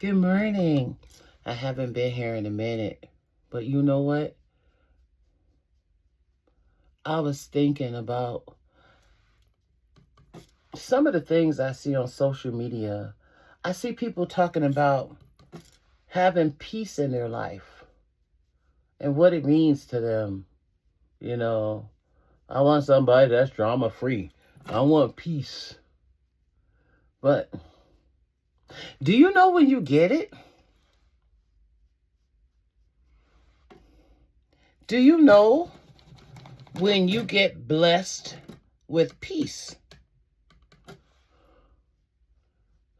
Good morning. I haven't been here in a minute, but you know what? I was thinking about some of the things I see on social media. I see people talking about having peace in their life and what it means to them. You know, I want somebody that's drama free. I want peace. But do you know when you get it? Do you know when you get blessed with peace?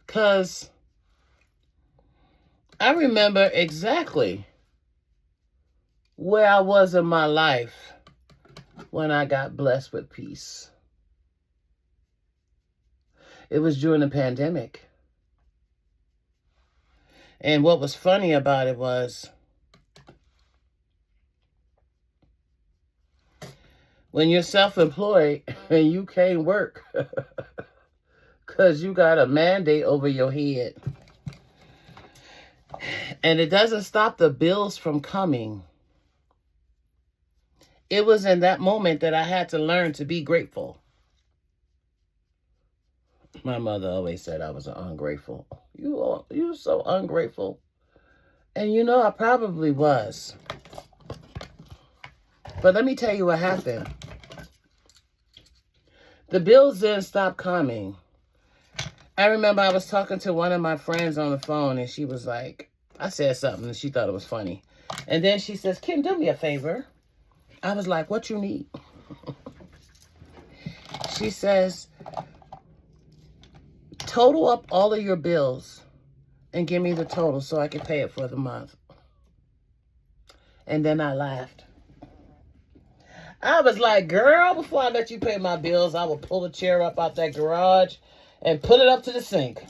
Because I remember exactly where I was in my life when I got blessed with peace. It was during the pandemic. And what was funny about it was when you're self-employed and you can't work because you got a mandate over your head and it doesn't stop the bills from coming. It was in that moment that I had to learn to be grateful. My mother always said I was ungrateful. You so ungrateful. And you know, I probably was. But let me tell you what happened. The bills didn't stop coming. I remember I was talking to one of my friends on the phone and she was like, I said something and she thought it was funny. And then she says, Kim, do me a favor. I was like, what you need? She says, total up all of your bills and give me the total so I can pay it for the month. And then I laughed. I was like, girl, before I let you pay my bills, I will pull a chair up out that garage and put it up to the sink.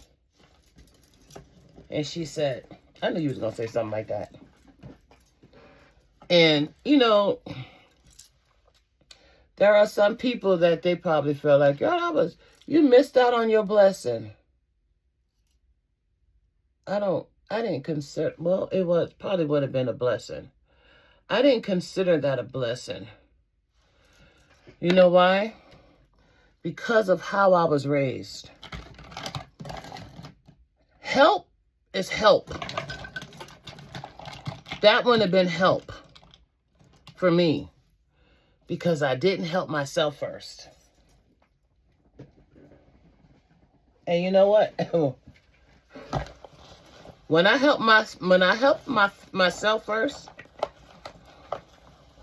And she said, I knew you was going to say something like that. And, you know, there are some people that they probably feel like, yo, you missed out on your blessing. I didn't consider, well, probably would have been a blessing. I didn't consider that a blessing. You know why? Because of how I was raised. Help is help. That wouldn't have been help for me because I didn't help myself first. And you know what? When I helped myself first,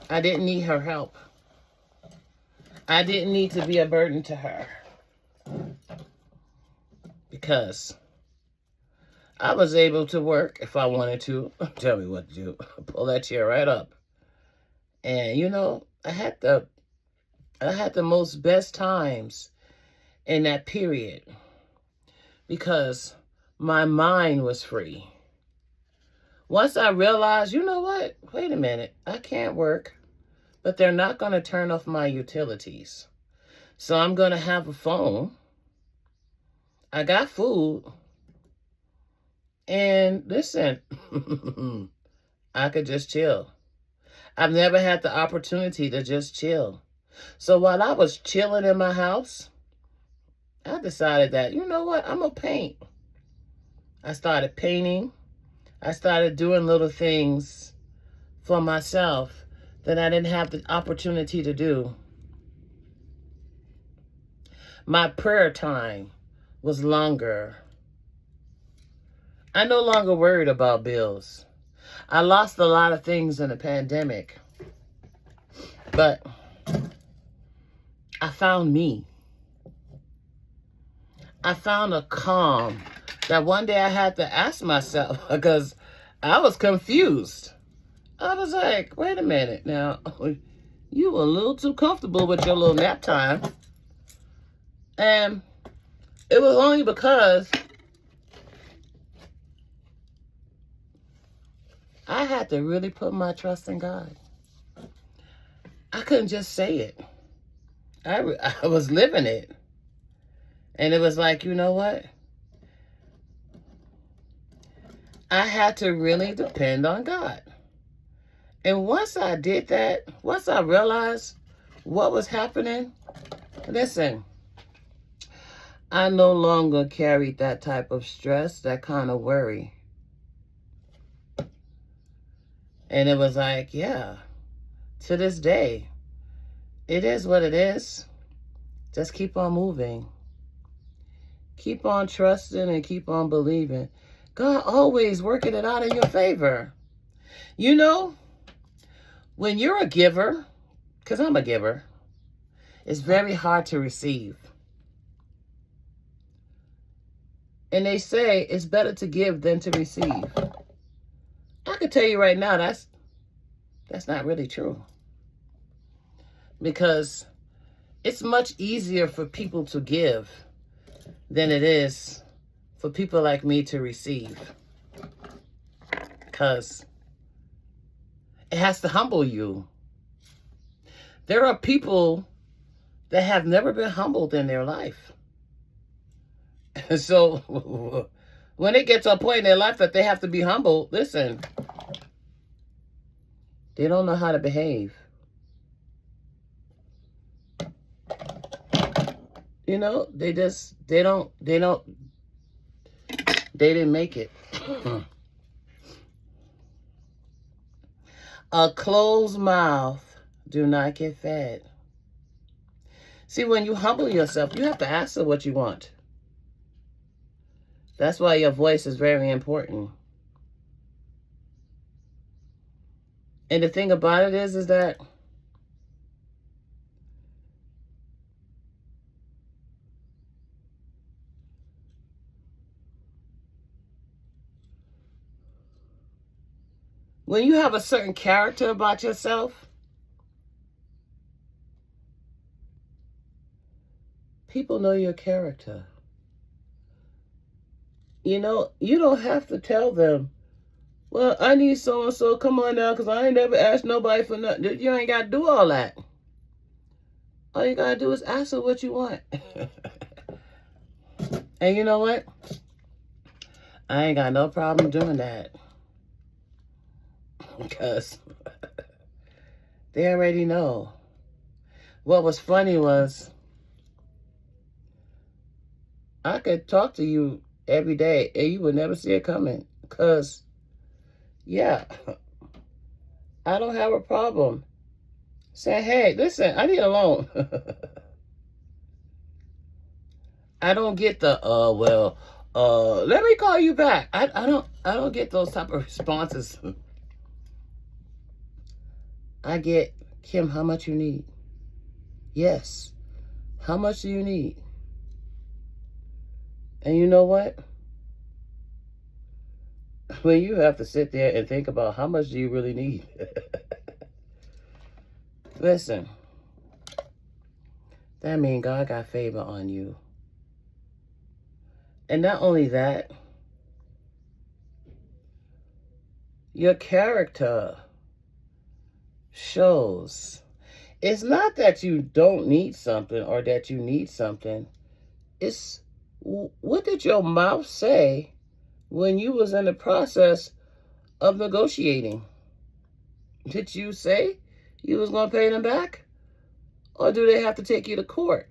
I didn't need her help. I didn't need to be a burden to her because I was able to work if I wanted to. Tell me what to do. Pull that chair right up. And you know, I had the most best times in that period because my mind was free. Once I realized, you know what? Wait a minute. I can't work, but they're not going to turn off my utilities. So I'm going to have a phone. I got food. And listen, I could just chill. I've never had the opportunity to just chill. So while I was chilling in my house, I decided that, you know what, I'm going to paint. I started painting. I started doing little things for myself that I didn't have the opportunity to do. My prayer time was longer. I no longer worried about bills. I lost a lot of things in the pandemic, but I found me. I found a calm that one day I had to ask myself because I was confused. I was like, wait a minute now. You were a little too comfortable with your little nap time. And it was only because I had to really put my trust in God. I couldn't just say it. I was living it. And it was like, you know what? I had to really depend on God. And once I did that, once I realized what was happening, listen, I no longer carried that type of stress, that kind of worry. And it was like, yeah, to this day, it is what it is. Just keep on moving. Keep on trusting and keep on believing. God always working it out in your favor. You know, when you're a giver, because I'm a giver, it's very hard to receive. And they say it's better to give than to receive. I can tell you right now, that's not really true. Because it's much easier for people to give than it is for people like me to receive. Because it has to humble you. There are people that have never been humbled in their life. So when they get to a point in their life that they have to be humble, listen, they don't know how to behave. You know, they didn't make it. A closed mouth do not get fed. See, when you humble yourself, you have to ask for what you want. That's why your voice is very important. And the thing about it is that when you have a certain character about yourself, people know your character. You know, you don't have to tell them, well, I need so-and-so, come on now, because I ain't never asked nobody for nothing. You ain't got to do all that. All you got to do is ask her what you want. And you know what? I ain't got no problem doing that. Because they already know. What was funny was I could talk to you every day and you would never see it coming. Because, yeah, I don't have a problem saying, hey, listen, I need a loan. I don't get the, let me call you back. I don't get those type of responses. I get, Kim, how much you need? Yes. How much do you need? And you know what? When you have to sit there and think about how much do you really need? Listen, that means God got favor on you. And not only that, your character shows. It's not that you don't need something or that you need something. It's what did your mouth say when you was in the process of negotiating? Did you say you was going to pay them back? Or do they have to take you to court?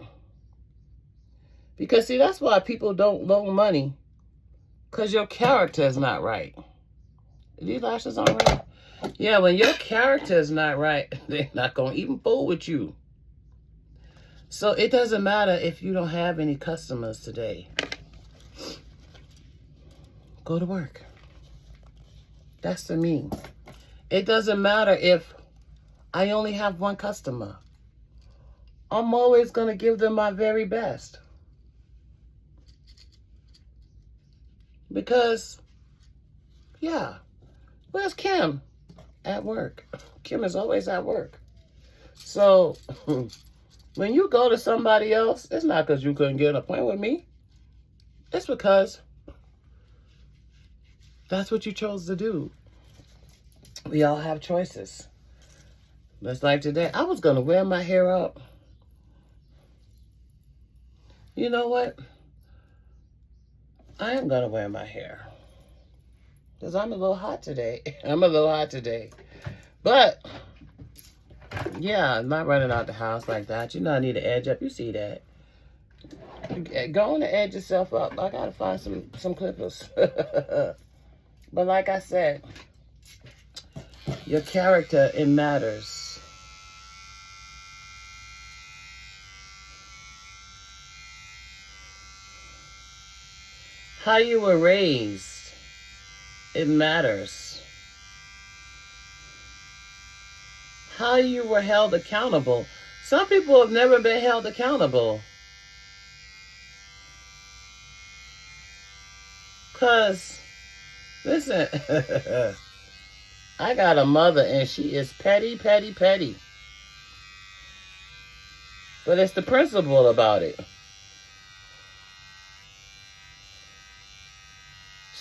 Because, see, that's why people don't loan money. Because your character is not right. Are these lashes on right? Yeah, when your character is not right, they're not going to even fool with you. So it doesn't matter if you don't have any customers today. Go to work. That's to me. It doesn't matter if I only have one customer. I'm always going to give them my very best. Because, yeah, where's Kim? At work. Kim is always at work. So, when you go to somebody else, it's not because you couldn't get an appointment with me. It's because that's what you chose to do. We all have choices. Just like today, I was going to wear my hair up. You know what? I am going to wear my hair. Because I'm a little hot today. I'm a little hot today. But, yeah, I'm not running out the house like that. You know I need to edge up. You see that. Go on and edge yourself up. I got to find some clippers. But like I said, your character, it matters. How you were raised, it matters. How you were held accountable. Some people have never been held accountable. Because, listen, I got a mother and she is petty, petty, petty. But it's the principle about it.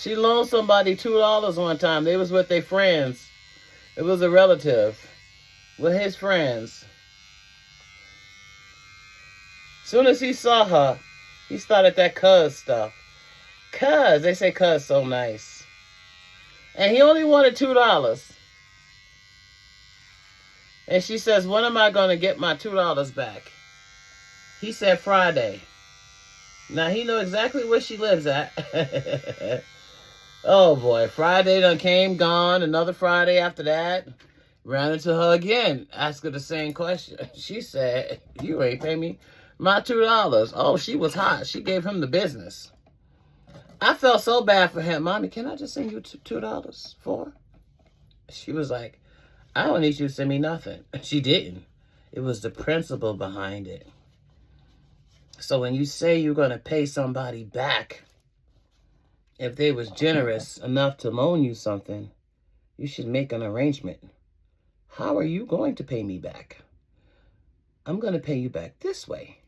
She loaned somebody $2 one time. They was with their friends. It was a relative with his friends. Soon as he saw her, he started that cuz stuff. Cuz, they say cuz so nice. And he only wanted $2. And she says, when am I going to get my $2 back? He said Friday. Now he know exactly where she lives at. Oh boy, Friday done came, gone. Another Friday after that. Ran into her again. Asked her the same question. She said, you ain't pay me my $2. Oh, she was hot. She gave him the business. I felt so bad for him. Mommy, can I just send you $2 for? She was like, I don't need you to send me nothing. She didn't. It was the principle behind it. So when you say you're going to pay somebody back, if they was generous enough to loan you something, you should make an arrangement. How are you going to pay me back? I'm going to pay you back this way.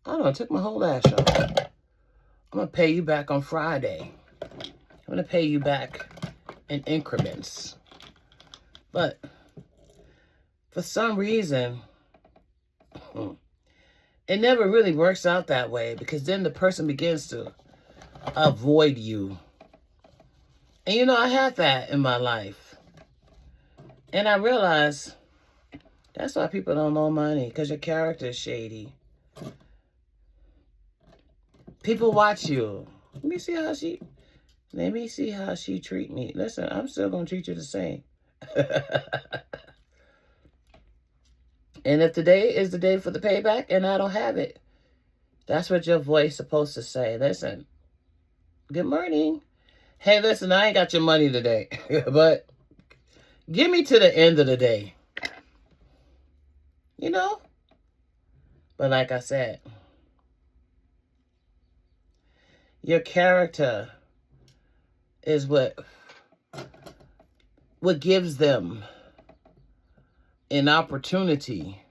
I don't know, took my whole lash off. I'm going to pay you back on Friday. I'm going to pay you back in increments. But for some reason, it never really works out that way, because then the person begins to avoid you. And you know, I had that in my life. And I realized that's why people don't loan money, because your character is shady. People watch you. Let me see how she treat me. Listen, I'm still going to treat you the same. And if today is the day for the payback and I don't have it, that's what your voice is supposed to say. Listen, good morning. Hey, listen, I ain't got your money today, but give me to the end of the day. You know? But like I said, your character is what gives them an opportunity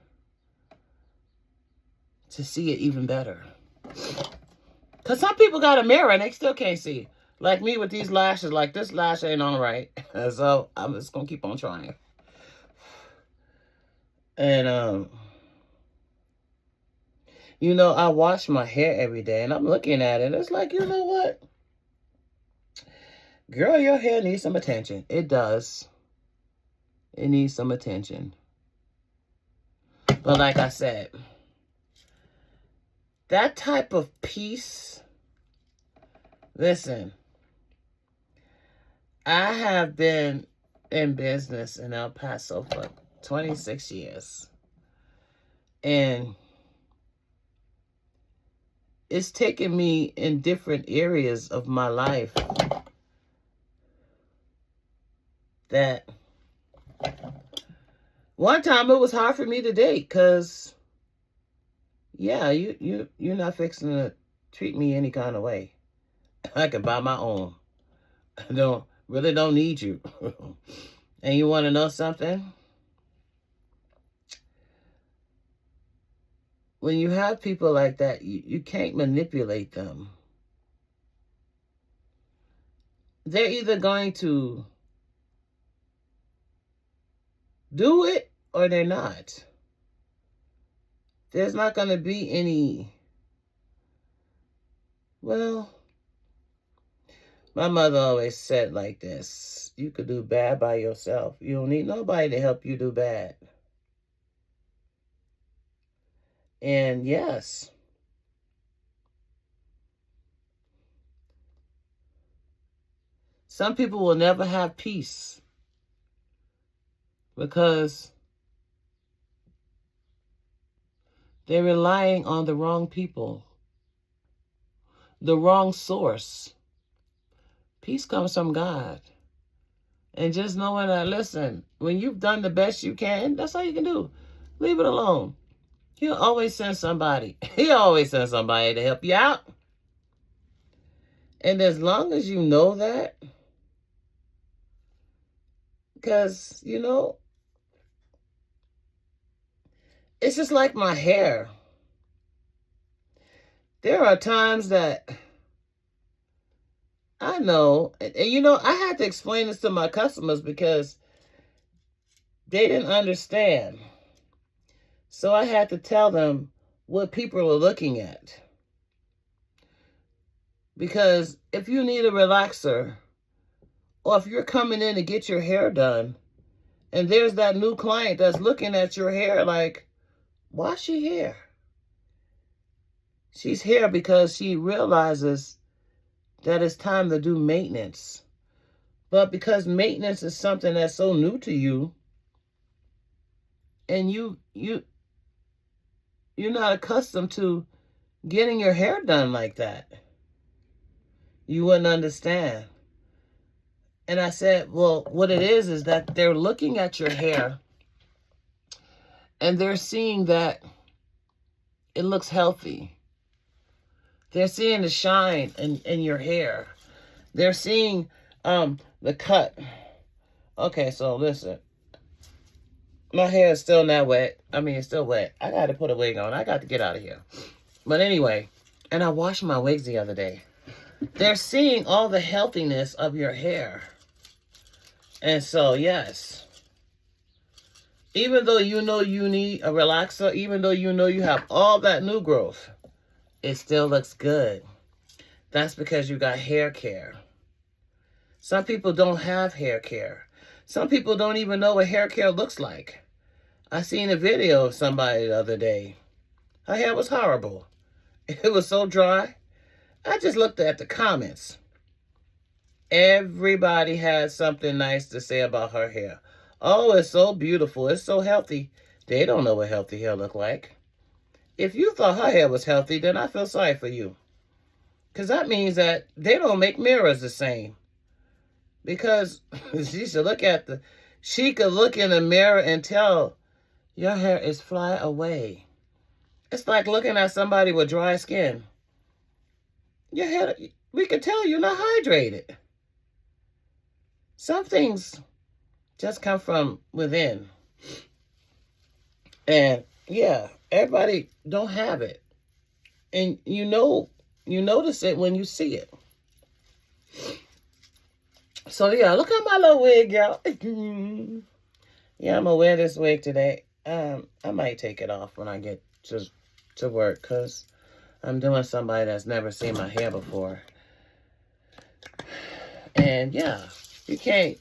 to see it even better. Because some people got a mirror and they still can't see. Like me with these lashes, like this lash ain't on right. So I'm just going to keep on trying. And, you know, I wash my hair every day and I'm looking at it. It's like, you know what? Girl, your hair needs some attention. It does. It needs some attention. But like I said, that type of peace, listen, I have been in business in El Paso for 26 years. And it's taken me in different areas of my life that one time it was hard for me to date, because yeah, you're not fixing to treat me any kind of way. I can buy my own. I really don't need you. And you want to know something? When you have people like that, you can't manipulate them. They're either going to do it or they're not. There's not going to be any, well, My mother always said like this: you could do bad by yourself. You don't need nobody to help you do bad. And yes, some people will never have peace because they're relying on the wrong people, the wrong source. Peace comes from God. And just knowing that, listen, when you've done the best you can, that's all you can do. Leave it alone. He'll always send somebody. He'll always send somebody to help you out. And as long as you know that, because, you know, it's just like my hair. There are times that I know, and you know, I had to explain this to my customers because they didn't understand. So I had to tell them what people are looking at. Because if you need a relaxer, or if you're coming in to get your hair done, and there's that new client that's looking at your hair like, why's she here? She's here because she realizes that it's time to do maintenance. But because maintenance is something that's so new to you, and you're not accustomed to getting your hair done like that, you wouldn't understand. And I said, well, what it is that they're looking at your hair and they're seeing that it looks healthy. They're seeing the shine in your hair. They're seeing the cut. Okay, so listen. My hair is still not wet. I mean, it's still wet. I got to put a wig on. I got to get out of here. But anyway, and I washed my wigs the other day. They're seeing all the healthiness of your hair. And so, yes. Even though you know you need a relaxer, even though you know you have all that new growth, it still looks good. That's because you got hair care. Some people don't have hair care. Some people don't even know what hair care looks like. I seen a video of somebody the other day. Her hair was horrible. It was so dry. I just looked at the comments. Everybody had something nice to say about her hair. Oh, it's so beautiful. It's so healthy. They don't know what healthy hair look like. If you thought her hair was healthy, then I feel sorry for you. Because that means that they don't make mirrors the same. Because she could look in the mirror and tell your hair is fly away. It's like looking at somebody with dry skin. Your hair, we can tell you're not hydrated. Some things just come from within. And yeah, everybody don't have it. And you notice it when you see it. So yeah, look at my little wig, y'all. Yeah, I'm gonna wear this wig today. I might take it off when I get to work because I'm doing somebody that's never seen my hair before. And yeah, you can't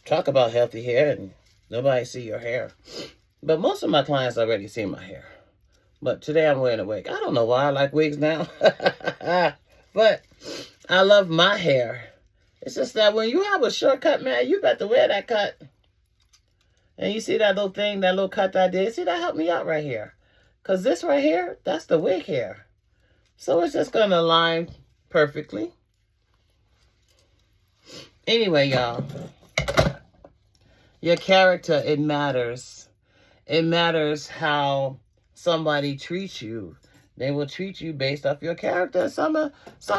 talk about healthy hair and nobody see your hair. But most of my clients already see my hair. But today I'm wearing a wig. I don't know why I like wigs now. But I love my hair. It's just that when you have a short cut, man, you better wear that cut. And you see that little thing, that little cut that I did? See, that helped me out right here. Because this right here, that's the wig hair. So it's just going to align perfectly. Anyway, y'all. Your character, it matters. It matters how somebody treats you. They will treat you based off your character. Some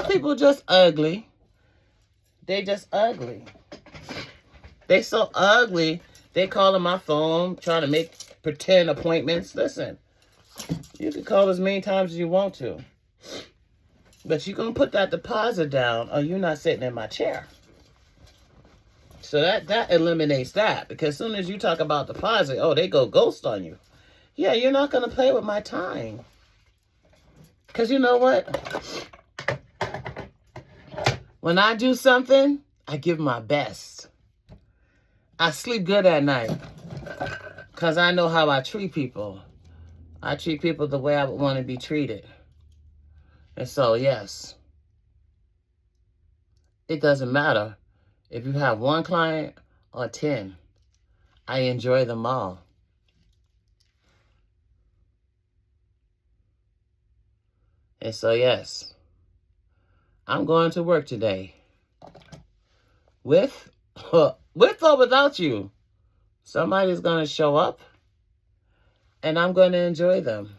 people just ugly. They just ugly. They so ugly, they calling my phone, trying to make pretend appointments. Listen, you can call as many times as you want to. But you're going to put that deposit down or you're not sitting in my chair. So that eliminates that. Because as soon as you talk about deposit, oh, they go ghost on you. Yeah, you're not going to play with my time. Because you know what? When I do something, I give my best. I sleep good at night because I know how I treat people. I treat people the way I would want to be treated. And so, yes, it doesn't matter if you have 1 client or 10. I enjoy them all. And so, yes, I'm going to work today. With or without you. Somebody's going to show up, and I'm going to enjoy them.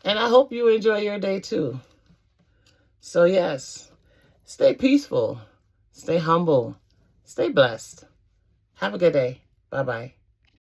And I hope you enjoy your day too. So yes, stay peaceful, stay humble, stay blessed. Have a good day. Bye-bye.